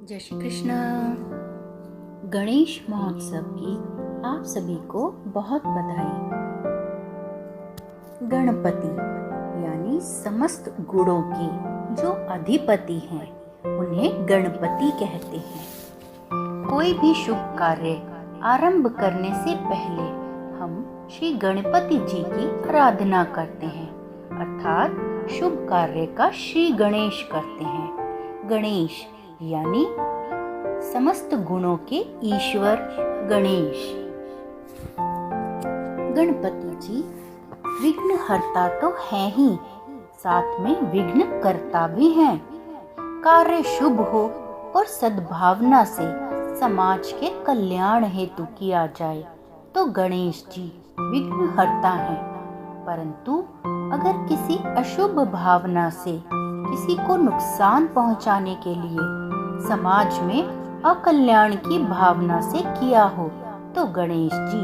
जय श्री कृष्ण। गणेश महोत्सव की आप सभी को बहुत बधाई। गणपति यानी समस्त गुणों के जो अधिपति हैं उन्हें गणपति कहते हैं। कोई भी शुभ कार्य आरंभ करने से पहले हम श्री गणपति जी की आराधना करते हैं, अर्थात शुभ कार्य का श्री गणेश करते हैं। गणेश यानी समस्त गुणों के ईश्वर गणेश। गणपति जी विघ्नहर्ता तो हैं ही, साथ में विघ्न करता भी हैं। कार्य शुभ हो और सद्भावना से समाज के कल्याण हेतु किया जाए तो गणेश जी विघ्नहर्ता हैं। परंतु अगर किसी अशुभ भावना से किसी को नुकसान पहुंचाने के लिए समाज में अकल्याण की भावना से किया हो तो गणेश जी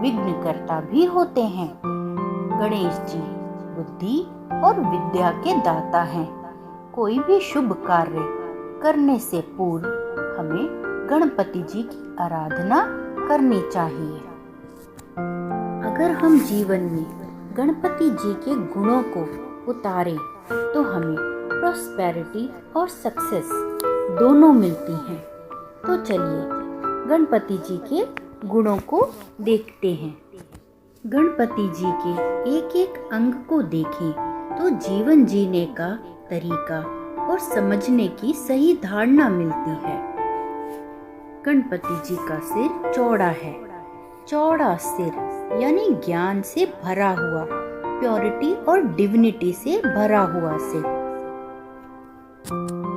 विघ्नकर्ता भी होते हैं। गणेश जी बुद्धि और विद्या के दाता हैं। कोई भी शुभ कार्य करने से पूर्व हमें गणपति जी की आराधना करनी चाहिए। अगर हम जीवन में गणपति जी के गुणों को उतारें तो हमें प्रॉस्पेरिटी और सक्सेस दोनों मिलती हैं। तो चलिए गणपति जी के गुणों को देखते हैं। गणपति जी के एक एक अंग को देखें तो जीवन जीने का तरीका और समझने की सही धारणा मिलती है। गणपति जी का सिर चौड़ा है। चौड़ा सिर यानी ज्ञान से भरा हुआ, प्योरिटी और डिविनिटी से भरा हुआ सिर।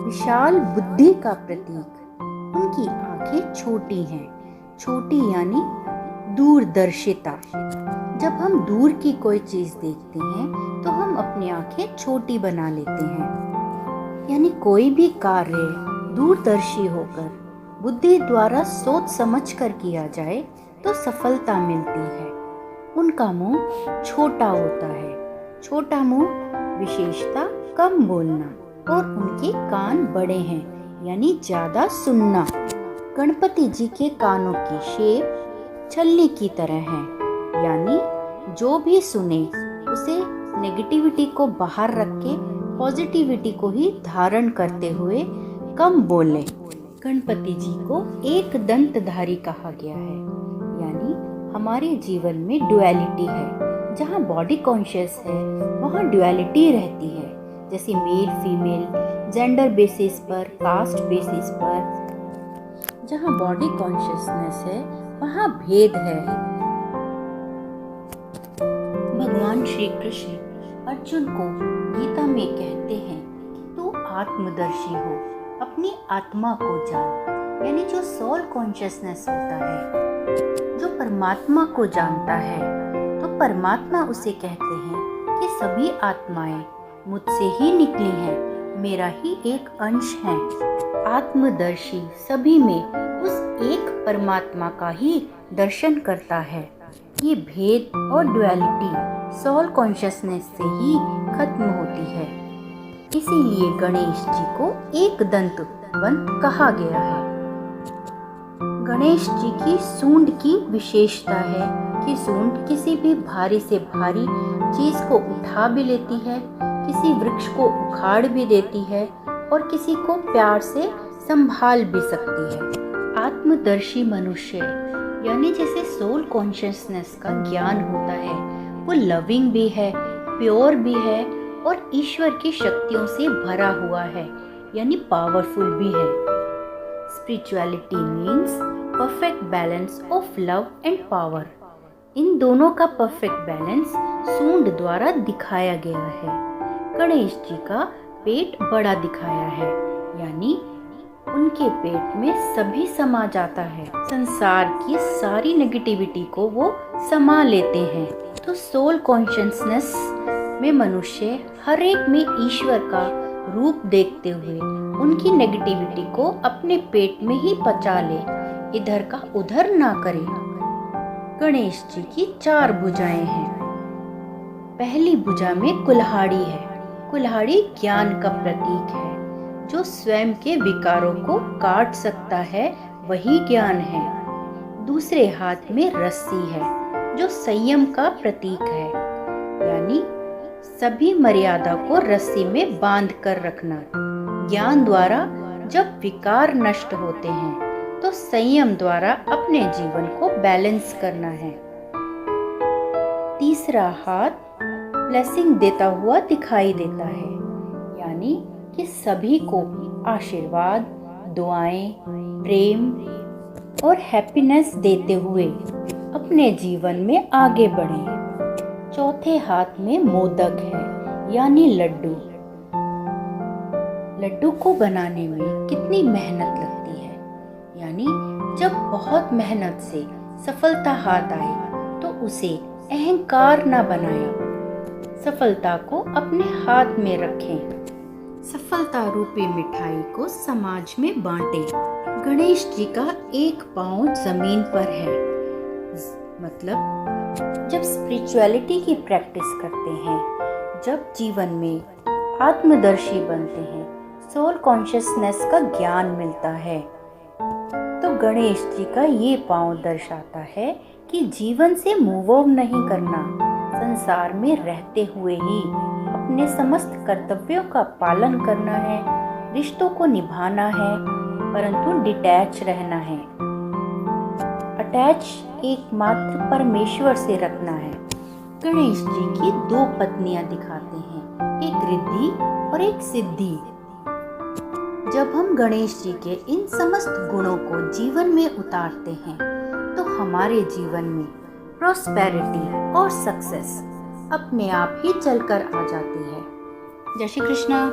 विशाल बुद्धि का प्रतीक। उनकी आंखें छोटी हैं। छोटी यानी दूरदर्शिता। जब हम दूर की कोई चीज देखते हैं तो हम अपनी आंखें छोटी बना लेते हैं। यानी कोई भी कार्य दूरदर्शी होकर बुद्धि द्वारा सोच समझ कर किया जाए तो सफलता मिलती है। उनका मुंह छोटा होता है। छोटा मुंह विशेषता कम बोलना, और उनके कान बड़े हैं यानी ज्यादा सुनना। गणपति जी के कानों की शेप छल्ली की तरह है, यानी जो भी सुने उसे नेगेटिविटी को बाहर रख के पॉजिटिविटी को ही धारण करते हुए कम बोले। गणपति जी को एक दंतधारी कहा गया है, यानी हमारे जीवन में डुअलिटी है। जहाँ बॉडी कॉन्शियस है वहाँ डुअलिटी रहती है, जैसे मेल फीमेल, जेंडर बेसिस पर, कास्ट बेसिस पर। जहाँ बॉडी कॉन्शियसनेस है वहाँ भेद है। भगवान श्री कृष्ण अर्जुन को गीता में कहते हैं कि तू आत्मदर्शी हो, अपनी आत्मा को जान। यानी जो सोल कॉन्शियसनेस होता है, जो परमात्मा को जानता है, तो परमात्मा उसे कहते हैं कि सभी आत्माएं मुझसे ही निकली हैं, मेरा ही एक अंश है। आत्मदर्शी सभी में उस एक परमात्मा का ही दर्शन करता है। ये भेद और डुअलिटी सोल कॉन्शियसनेस से ही खत्म होती है। इसीलिए गणेश जी को एक दंतवंत कहा गया है। गणेश जी की सूंड की विशेषता है कि सूंड किसी भी भारी से भारी चीज को उठा भी लेती है, किसी वृक्ष को उखाड़ भी देती है और किसी को प्यार से संभाल भी सकती है। आत्मदर्शी मनुष्य यानी जैसे सोल कॉन्शियसनेस का ज्ञान होता है, वो लविंग भी है, प्योर भी है और ईश्वर की शक्तियों से भरा हुआ है, यानी पावरफुल भी है। Spirituality means perfect balance of love and power. इन दोनों का परफेक्ट बैलेंस सूंड द्वारा दिखाया गया है। गणेश जी का पेट बड़ा दिखाया है, यानी उनके पेट में सभी समा जाता है। संसार की सारी नेगेटिविटी को वो समा लेते हैं। तो सोल कॉन्शियसनेस में मनुष्य हर एक में ईश्वर का रूप देखते हुए उनकी नेगेटिविटी को अपने पेट में ही पचा ले, इधर का उधर ना करे। गणेश जी की 4 भुजाएं हैं। पहली भुजा में कुल्हाड़ी है। कुल्हाड़ी ज्ञान का प्रतीक है। जो स्वयं के विकारों को काट सकता है वही ज्ञान है। दूसरे हाथ में रस्सी है जो संयम का प्रतीक है, यानी सभी मर्यादा को रस्सी में बांध कर रखना। ज्ञान द्वारा जब विकार नष्ट होते हैं तो संयम द्वारा अपने जीवन को बैलेंस करना है। तीसरा हाथ ब्लेसिंग देता हुआ दिखाई देता है, यानी कि सभी को आशीर्वाद, दुआएं, प्रेम और हैप्पीनेस देते हुए अपने जीवन में आगे बढ़ें। चौथे हाथ में मोदक है, यानी लड्डू। लड्डू को बनाने में कितनी मेहनत लगती है, यानी जब बहुत मेहनत से सफलता हाथ आए तो उसे अहंकार न बनाएं। सफलता को अपने हाथ में रखें। सफलता रूपी मिठाई को समाज में बांटें। गणेश जी का एक पांव जमीन पर है, मतलब जब स्पिरिचुअलिटी की प्रैक्टिस करते हैं, जब जीवन में आत्मदर्शी बनते हैं, सोल कॉन्शियसनेस का ज्ञान मिलता है, तो गणेश जी का ये पांव दर्शाता है कि जीवन से मूव ऑन नहीं करना, संसार में रहते हुए ही अपने समस्त कर्तव्यों का पालन करना है, रिश्तों को निभाना है, परंतु डिटैच रहना है। अटैच एकमात्र परमेश्वर से रखना है। गणेश जी की दो पत्नियां दिखाते हैं, एक रिद्धि और एक सिद्धि। जब हम गणेश जी के इन समस्त गुणों को जीवन में उतारते हैं तो हमारे जीवन में प्रॉस्पेरिटी और सक्सेस अपने आप ही चलकर आ जाती है। जय श्री कृष्णा।